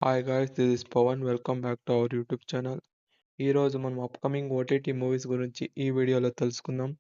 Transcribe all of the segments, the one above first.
Hi guys, this is Pawan. Welcome back to our YouTube channel. ఈరోజు మనం upcoming OTT movies గురించి ఈ వీడియోలో తెలుసుకుందాం.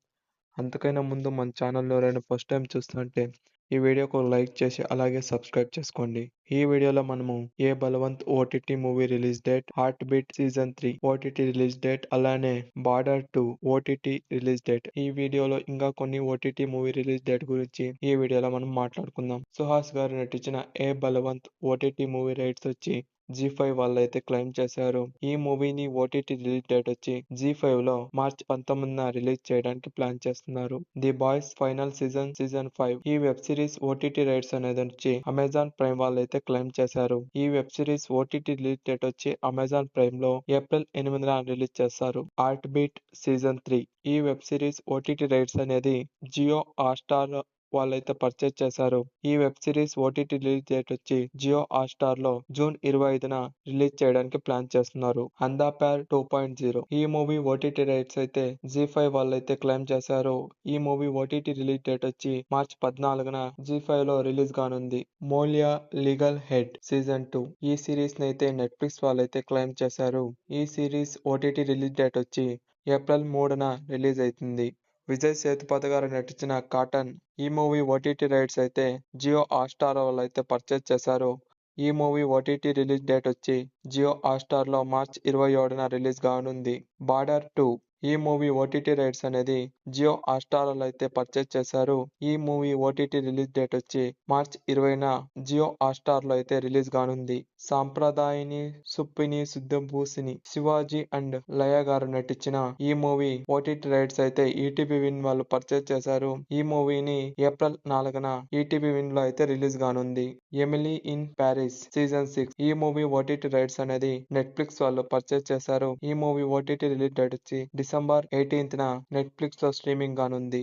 అంతకైనా ముందు మన ఛానల్‌లో ఎవరైనా ఫస్ట్ టైం చూస్తుంటే ఈ వీడియోకి ఒక లైక్ చేసి అలాగే సబ్స్క్రైబ్ చేసుకోండి. ఈ వీడియోలో మనము ఏ Balwant OTT movie release date, Heart Beat season 3 OTT release date, అలానే బార్డర్ 2 ఓటీటీ రిలీజ్ డేట్. ఈ వీడియోలో ఇంకా కొన్ని ఓటీటీ మూవీ రిలీజ్ డేట్ గురించి ఈ వీడియోలో మనం మాట్లాడుకుందాం. సుహాస్ గారు నటించిన ఏ బలవంత్ ఓటీటీ మూవీ రైట్స్ వచ్చి జీ5 వాళ్ళైతే క్లెయిమ్ చేశారు. ఈ మూవీని ఓటీటీ రిలీజ్ డేట్ వచ్చి జీ5 లో మార్చ్ 19న రిలీజ్ చేయడానికి ప్లాన్ చేస్తున్నారు. ది బాయ్స్ ఫైనల్ సీజన్ 5 ఈ వెబ్ సిరీస్ ఓటీటీ రైట్స్ అనేది వచ్చి అమెజాన్ ప్రైమ్ వాళ్ళైతే క్లెయిమ్ చేశారు. ఈ web series OTT release date వచ్చి అమెజాన్ ప్రైమ్ లో ఏప్రిల్ 8న రిలీజ్ చేస్తారు. హార్ట్ బీట్ సీజన్ 3 ఈ వెబ్ సిరీస్ ఓటీటీ రైట్స్ అనేది జియో హాట్‌స్టార్ వాళ్ళైతే పర్చేజ్ చేశారు. ఈ web series OTT release date వచ్చి జియో హాట్‌స్టార్ లో జూన్ 25న రిలీజ్ చేయడానికి ప్లాన్ చేస్తున్నారు. అందాపేర్ 2.0 ఈ మూవీ ఓటీటీ రైట్స్ అయితే జీ5 వాళ్ళైతే క్లెయిమ్ చేశారు. ఈ మూవీ ఓటీటీ రిలీజ్ డేట్ వచ్చి మార్చ్ 14న జీ5 లో రిలీజ్ కానుంది. మోలియా లీగల్ హెడ్ సీజన్ 2 ఈ సిరీస్ నైతే నెట్ఫ్లిక్స్ వాళ్ళైతే క్లెయిమ్ చేశారు. ఈ సిరీస్ ఓటీటీ రిలీజ్ డేట్ వచ్చి ఏప్రిల్ 3న రిలీజ్ అవుతుంది. విజయ్ సేతుపతి గారు నటించిన కాటన్ ఈ మూవీ ఓటీటీ రైట్స్ అయితే జియో హాట్‌స్టార్ వాళ్ళైతే పర్చేజ్ చేశారు. ఈ మూవీ ఓటీటీ రిలీజ్ డేట్ వచ్చి జియో హాట్‌స్టార్ లో మార్చ్ 27న రిలీజ్ కానుంది. బార్డర్ 2 ఈ మూవీ ఓటీటీ రైట్స్ అనేది జియో హాట్‌స్టార్ వాళ్ళు అయితే పర్చేజ్ చేశారు. ఈ మూవీ ఓటీటీ రిలీజ్ డేట్ వచ్చి మార్చ్ 20న జియో హాట్‌స్టార్ లో అయితే రిలీజ్ కానుంది. సాంప్రదాయిని సుప్పిని సుద్దభూసిని శివాజీ అండ్ లయ గారు నటించిన ఈ మూవీ ఓటీటీ రైట్స్ అయితే ఈటీవీ విన్ వాళ్ళు పర్చేజ్ చేశారు. ఈ మూవీని ఏప్రిల్ 4న ఈటీవీ విన్ లో అయితే రిలీజ్ కానుంది. ఎమిలీ ఇన్ ప్యారిస్ సీజన్ 6 ఈ మూవీ ఓటీటీ రైట్స్ అనేది నెట్ఫ్లిక్స్ వాళ్ళు పర్చేజ్ చేశారు. ఈ మూవీ ఓటీటీ రిలీజ్ డేట్ వచ్చి డిసెంబర్ 18న నెట్ఫ్లిక్స్ లో స్ట్రీమింగ్ కానుంది.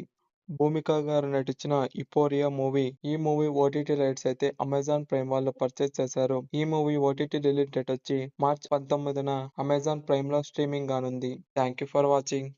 భూమిక గారు నటించిన ఇపోరియా మూవీ ఈ మూవీ ఓటీటీ రైట్స్ అయితే అమెజాన్ ప్రైమ్ వాళ్ళు పర్చేజ్ చేశారు. ఈ మూవీ ఓటీటీ రిలీజ్ డేట్ వచ్చి మార్చ్ 19న అమెజాన్ ప్రైమ్ లో స్ట్రీమింగ్ కానుంది. Thank you for watching.